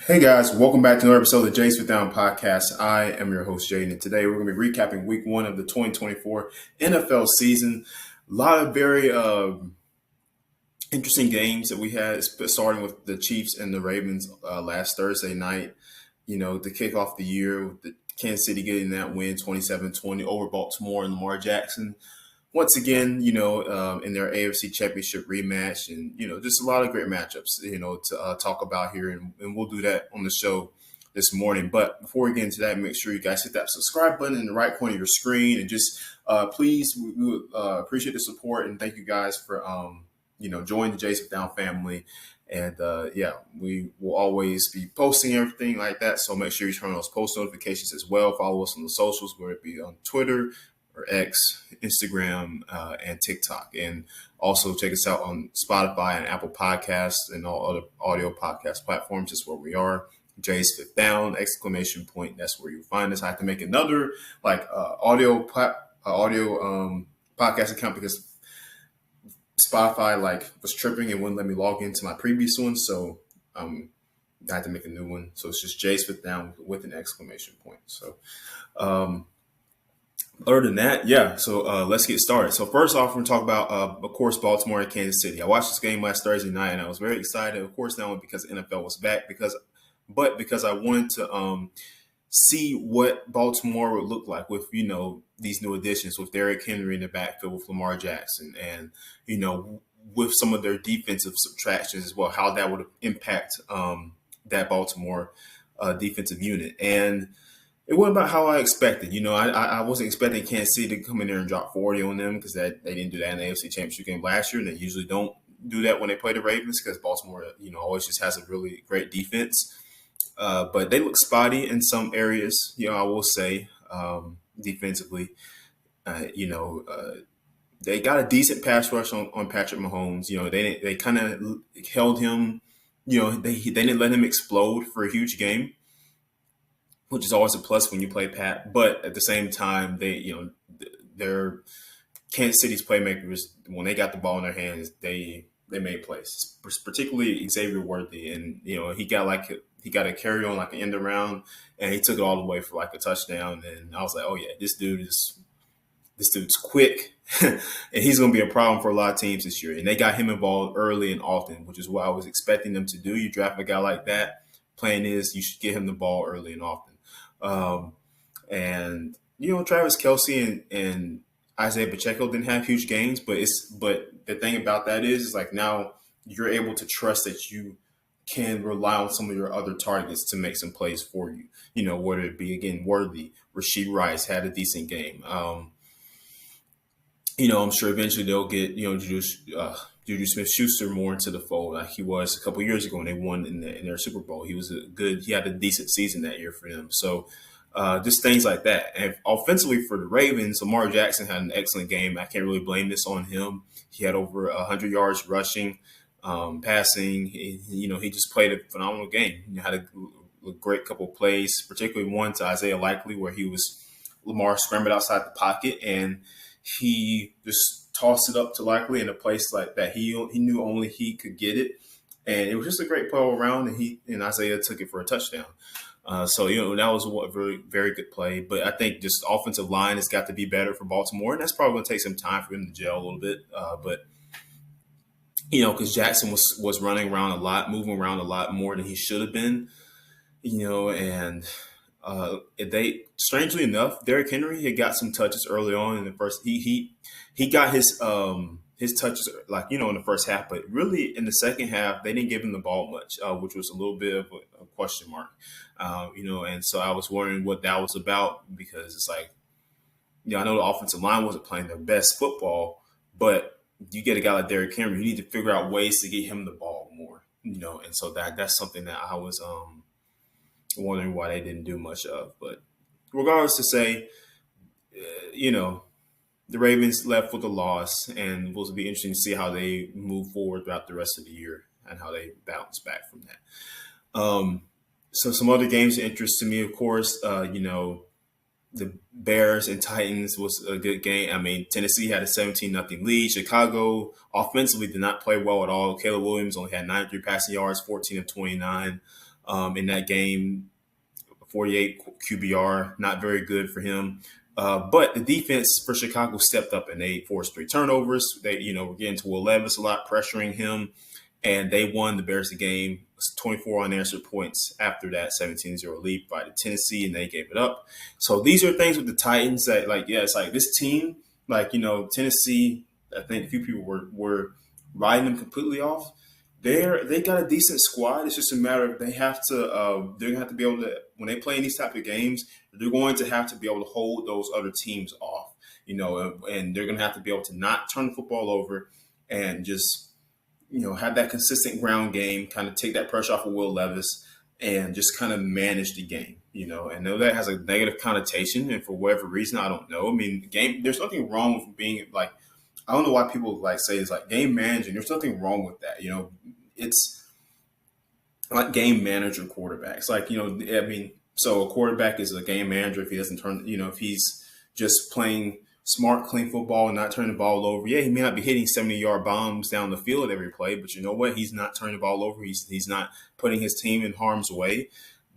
Hey guys, welcome back to another episode of the Jays Fit Down podcast. I am your host, Jaden, and today we're going to be recapping week one of the 2024 NFL season. A lot of very interesting games that we had, starting with the Chiefs and the Ravens last Thursday night, to kick off the year with the Kansas City getting that win 27-20 over Baltimore and Lamar Jackson. Once again, in their AFC Championship rematch, and just a lot of great matchups, to talk about here, and we'll do that on the show this morning. But before we get into that, make sure you guys hit that subscribe button in the right corner of your screen, and just please, we would appreciate the support, and thank you guys for joining the Jason Down family. And we will always be posting everything like that. So make sure you turn on those post notifications as well. Follow us on the socials, whether it be on Twitter or X, Instagram, and TikTok. And also check us out on Spotify and Apple Podcasts and all other audio podcast platforms. That's where we are. Jay's Fifth Down, ! That's where you'll find us. I have to make another audio podcast account because Spotify was tripping and wouldn't let me log into my previous one. So I had to make a new one. So it's just Jay's Fifth Down with an ! So other than that, yeah. So let's get started. So first off, we're going to talk about, of course, Baltimore and Kansas City. I watched this game last Thursday night, and I was very excited. Of course, not only because the NFL was back, but because I wanted to see what Baltimore would look like with these new additions, with Derrick Henry in the backfield, with Lamar Jackson, and with some of their defensive subtractions as well, how that would impact that Baltimore defensive unit. And it wasn't about how I expected. I wasn't expecting Kansas City to come in there and drop 40 on them because they didn't do that in the AFC Championship game last year, and they usually don't do that when they play the Ravens because Baltimore, always just has a really great defense. But they look spotty in some areas, I will say, defensively. They got a decent pass rush on Patrick Mahomes. They kind of held him. They didn't let him explode for a huge game, which is always a plus when you play Pat. But at the same time, their Kansas City's playmakers, when they got the ball in their hands, they made plays, particularly Xavier Worthy. And, he got a carry on like an end around, and he took it all the way for like a touchdown. And I was like, oh yeah, this dude's quick, and he's going to be a problem for a lot of teams this year. And they got him involved early and often, which is what I was expecting them to do. You draft a guy like that, plan is you should get him the ball early and often. Travis Kelce and Isaiah Pacheco didn't have huge gains, but the thing about that is like now you're able to trust that you can rely on some of your other targets to make some plays for you. Whether it be again Worthy, Rashee Rice had a decent game. I'm sure eventually they'll get Juju Smith-Schuster more into the fold like he was a couple years ago when they won in their Super Bowl. He had a decent season that year for them. So just things like that. And offensively for the Ravens, Lamar Jackson had an excellent game. I can't really blame this on him. He had over 100 yards rushing, passing. He just played a phenomenal game. He had a great couple of plays, particularly one to Isaiah Likely where Lamar scrambled outside the pocket and he just tossed it up to Likely in a place like that. He knew only he could get it. And it was just a great play all around, and Isaiah took it for a touchdown. That was a very, very good play. But I think just offensive line has got to be better for Baltimore, and that's probably going to take some time for him to gel a little bit. Because Jackson was running around a lot, moving around a lot more than he should have been, and they strangely enough, Derrick Henry had got some touches early on in the first. He got his touches in the first half, but really in the second half they didn't give him the ball much, which was a little bit of a question mark. And so I was wondering what that was about because it's like, I know the offensive line wasn't playing their best football, but you get a guy like Derrick Henry, you need to figure out ways to get him the ball more, and so that's something that I was wondering why they didn't do much of. But regardless to say, the Ravens left with a loss, and it will be interesting to see how they move forward throughout the rest of the year and how they bounce back from that. So some other games of interest to me, of course, the Bears and Titans was a good game. I mean, Tennessee had a 17-0 lead. Chicago offensively did not play well at all. Caleb Williams only had 93 passing yards, 14 of 29. in that game. 48 QBR, not very good for him. But the defense for Chicago stepped up and they forced 3 turnovers. They, were getting to Will Levis a lot, pressuring him, and they won the Bears the game. 24 unanswered points after that 17-0 lead by the Tennessee, and they gave it up. So these are things with the Titans that, it's like this team, Tennessee. I think a few people were riding them completely off. They got a decent squad. It's just a matter of they're gonna have to be able to, when they play in these type of games, they're going to have to be able to hold those other teams off, and they're gonna have to be able to not turn the football over and just have that consistent ground game, kind of take that pressure off of Will Levis and just kind of manage the game. I know that has a negative connotation, and for whatever reason, I don't know. I mean, there's nothing wrong with being like. I don't know why people say it's like game managing. There's nothing wrong with that. It's like game manager quarterbacks. So a quarterback is a game manager if he doesn't turn, if he's just playing smart, clean football and not turning the ball over. Yeah, he may not be hitting 70-yard bombs down the field every play, but you know what? He's not turning the ball over. He's not putting his team in harm's way.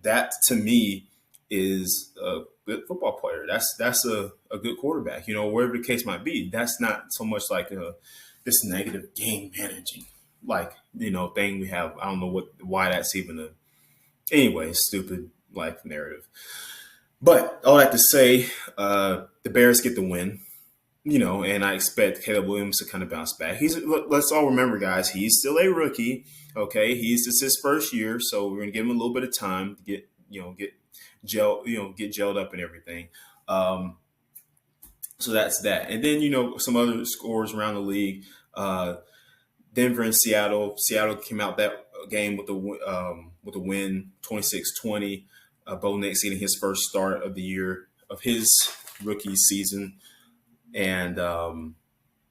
That to me is a good football player. That's a good quarterback, wherever the case might be. That's not so much like this negative game managing thing we have. I don't know why that's even stupid narrative. But all that to say, the Bears get the win, and I expect Caleb Williams to kind of bounce back. Let's all remember, guys, he's still a rookie. Okay, just his first year, so we're gonna give him a little bit of time to get gelled up and everything. So that's that. And then, some other scores around the league. Denver and Seattle. Seattle came out that game with a win, 26-20. Bo Nix getting his first start of the year of his rookie season. And,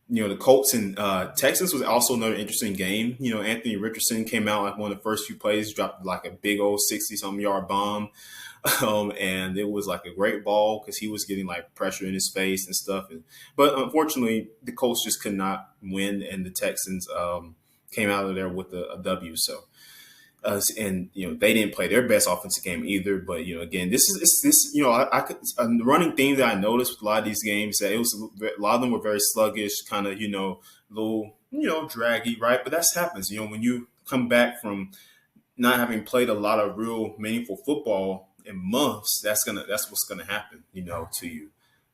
the Colts and Texans was also another interesting game. Anthony Richardson came out like one of the first few plays, dropped like a big old 60-something yard bomb. And it was like a great ball because he was getting like pressure in his face and stuff. But unfortunately, the Colts just could not win, and the Texans came out of there with a W. So, they didn't play their best offensive game either. But again, this a running theme that I noticed with a lot of these games that a lot of them were very sluggish, kind of little draggy, right? But that happens. When you come back from not having played a lot of real meaningful football in months, that's what's gonna happen, to you.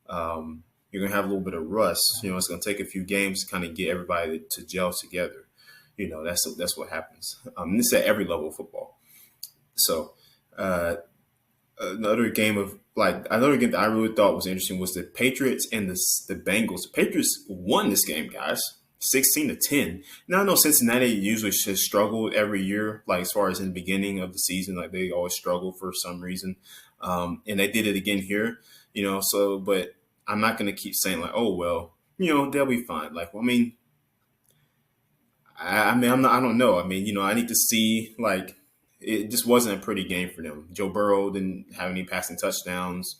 You're gonna have a little bit of rust. It's gonna take a few games to kind of get everybody to gel together. That's what happens. This is at every level of football. So another game that I really thought was interesting was the Patriots and the Bengals. The Patriots won this game, guys. 16-10. Now I know Cincinnati usually just struggled every year, as far as in the beginning of the season, they always struggle for some reason. And they did it again here, but I'm not going to keep saying oh, well, they'll be fine. I don't know. I need to see, it just wasn't a pretty game for them. Joe Burrow didn't have any passing touchdowns.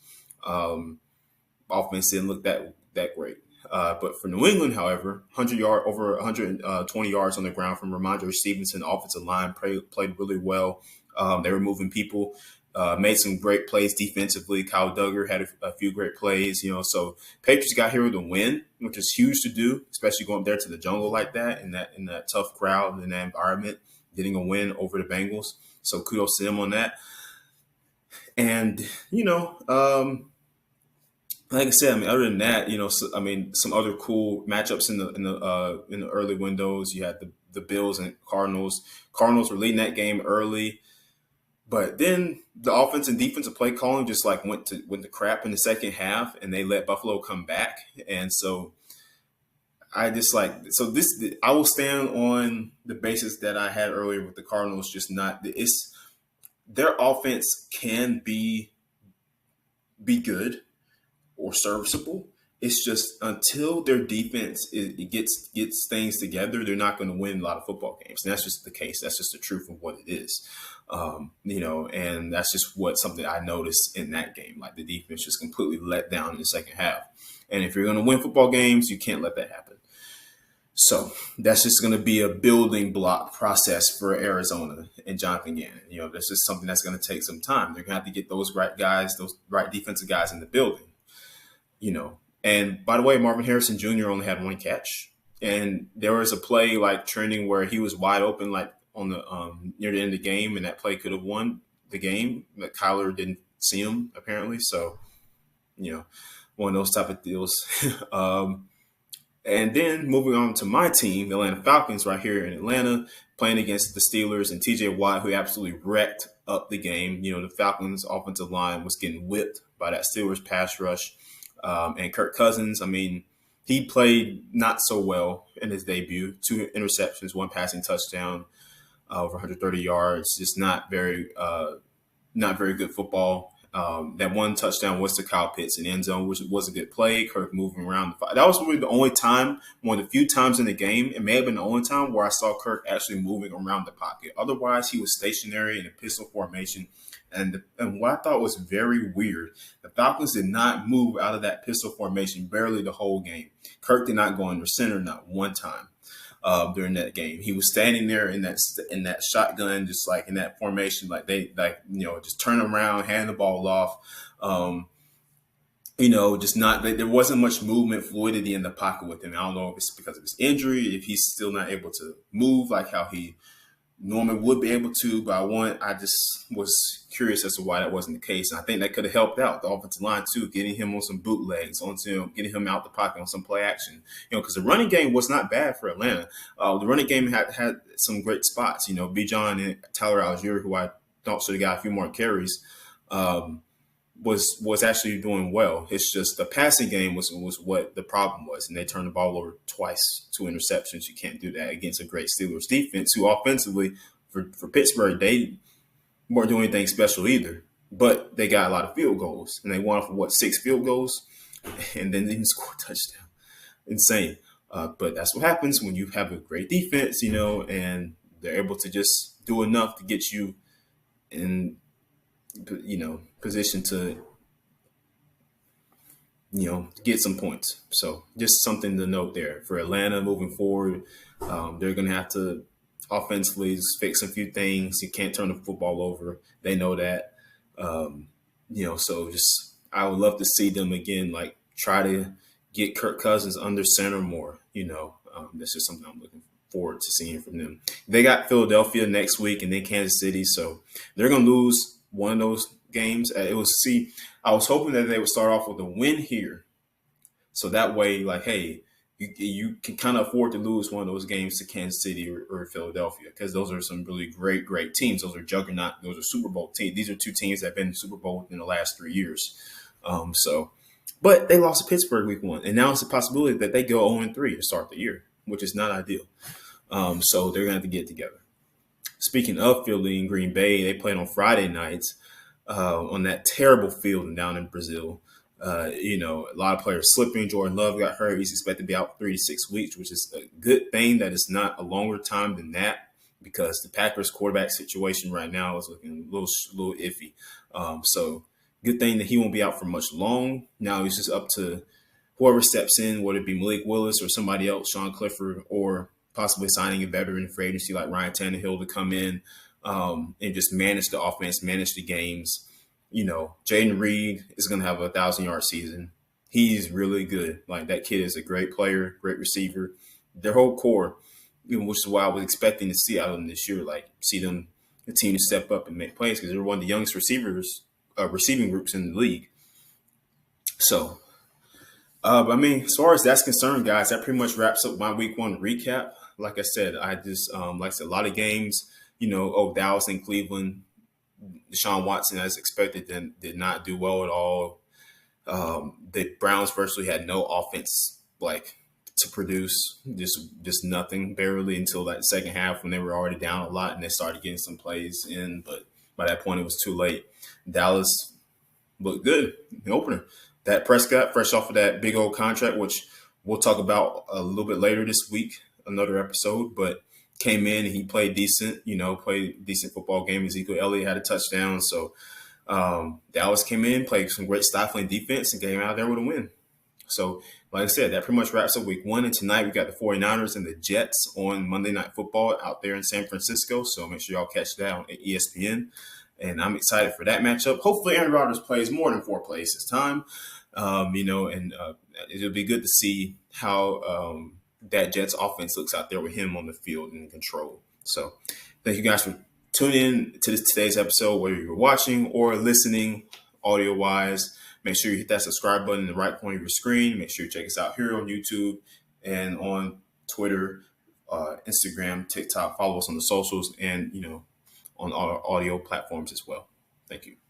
Offense didn't look that great. But for New England, however, over 120 yards on the ground from Ramondre Stevenson, offensive line played really well. They were moving people, made some great plays defensively. Kyle Duggar had a few great plays, So Patriots got here with a win, which is huge to do, especially going up there to the jungle like that, in that tough crowd, in that environment, getting a win over the Bengals. So kudos to them on that. And like I said, other than that, some other cool matchups in the early windows. You had the Bills and Cardinals. Cardinals were leading that game early, but then the offense and defensive play calling just went to crap in the second half, and they let Buffalo come back. And so I will stand on the basis that I had earlier with the Cardinals. Just not their offense can be good or serviceable. It's just until their defense gets things together, they're not going to win a lot of football games. And that's just the case. That's just the truth of what it is. And that's just something I noticed in that game. The defense just completely let down in the second half. And if you're going to win football games, you can't let that happen. So that's just going to be a building block process for Arizona and Jonathan Gannon. That's just something that's going to take some time. They're going to have to get those right guys, those right defensive guys in the building. And by the way, Marvin Harrison Jr. only had one catch, and there was a play like trending where he was wide open, like on the near the end of the game, and that play could have won the game, but Kyler didn't see him apparently. So, one of those type of deals. And then moving on to my team, the Atlanta Falcons, right here in Atlanta, playing against the Steelers and TJ Watt, who absolutely wrecked up the game. The Falcons' offensive line was getting whipped by that Steelers pass rush. And Kirk Cousins, he played not so well in his debut. 2 interceptions, 1 passing touchdown, over 130 yards. Just not very good football. That 1 touchdown was to Kyle Pitts in the end zone, which was a good play. Kirk moving around. That was really the only time, one of the few times in the game, it may have been the only time where I saw Kirk actually moving around the pocket. Otherwise, he was stationary in a pistol formation. And what I thought was very weird, the Falcons did not move out of that pistol formation barely the whole game. Kirk did not go under center not one time during that game. He was standing there in that shotgun, just like in that formation, just turn around, hand the ball off. Just not, there wasn't much movement, fluidity in the pocket with him. I don't know if it's because of his injury, if he's still not able to move like how he normally would be able to, but I just was curious as to why that wasn't the case. And I think that could have helped out the offensive line too, getting him on some bootlegs, getting him out the pocket on some play action. Because the running game was not bad for Atlanta. The running game had some great spots. Bijan and Tyler Algier, who I thought should have got a few more carries, was actually doing well. It's just the passing game was what the problem was, and they turned the ball over twice, 2 interceptions. You can't do that against a great Steelers defense, who offensively for Pittsburgh, they weren't doing anything special either, but they got a lot of field goals, and they won for 6 field goals, and then they didn't score a touchdown. Insane. But that's what happens when you have a great defense, and they're able to just do enough to get you in position to, get some points. So just something to note there for Atlanta moving forward. They're going to have to offensively fix a few things. You can't turn the football over. They know that. So just, I would love to see them again, like try to get Kirk Cousins under center more. That's just something I'm looking forward to seeing from them. They got Philadelphia next week and then Kansas City. So they're going to lose one of those games. I was hoping that they would start off with a win here. So that way, hey, you can kind of afford to lose one of those games to Kansas City or Philadelphia, because those are some really great, great teams. Those are juggernaut. Those are Super Bowl teams. These are 2 teams that have been in Super Bowl in the last 3 years. But they lost to Pittsburgh week 1, and now it's a possibility that they go 0-3 to start the year, which is not ideal. So they're going to have to get together. Speaking of Philly and Green Bay, they played on Friday nights on that terrible field down in Brazil. A lot of players slipping. Jordan Love got hurt. He's expected to be out 3 to 6 weeks, which is a good thing that it's not a longer time than that, because the Packers quarterback situation right now is looking a little iffy. So good thing that he won't be out for much long. Now it's just up to whoever steps in, whether it be Malik Willis or somebody else, Sean Clifford, or possibly signing a veteran free agency like Ryan Tannehill to come in and just manage the offense, manage the games. Jaden Reed is going to have a 1,000-yard season. He's really good. Like, that kid is a great player, great receiver. Their whole core, which is why I was expecting to see out of them this year, see them continue to step up and make plays, because they're one of the youngest receiving groups in the league. So, as far as that's concerned, guys, that pretty much wraps up my week 1 recap. Like I said, a lot of games, Dallas and Cleveland, Deshaun Watson, as expected, did not do well at all. The Browns virtually had no offense, to produce, just nothing, barely, until that second half when they were already down a lot and they started getting some plays in. But by that point, it was too late. Dallas looked good in the opener. That Prescott, fresh off of that big old contract, which we'll talk about a little bit later this week, another episode, but came in and he played decent, played a decent football game. Ezekiel Elliott had a touchdown. So Dallas came in, played some great stifling defense, and came out there with a win. So, like I said, that pretty much wraps up week 1. And tonight we got the 49ers and the Jets on Monday Night Football out there in San Francisco. So make sure y'all catch that on ESPN. And I'm excited for that matchup. Hopefully Aaron Rodgers plays more than 4 plays this time. It'll be good to see how that Jets offense looks out there with him on the field and in control. So thank you guys for tuning in to today's episode, whether you're watching or listening audio wise. Make sure you hit that subscribe button in the right corner of your screen. Make sure you check us out here on YouTube and on Twitter, Instagram, TikTok. Follow us on the socials and, on all our audio platforms as well. Thank you.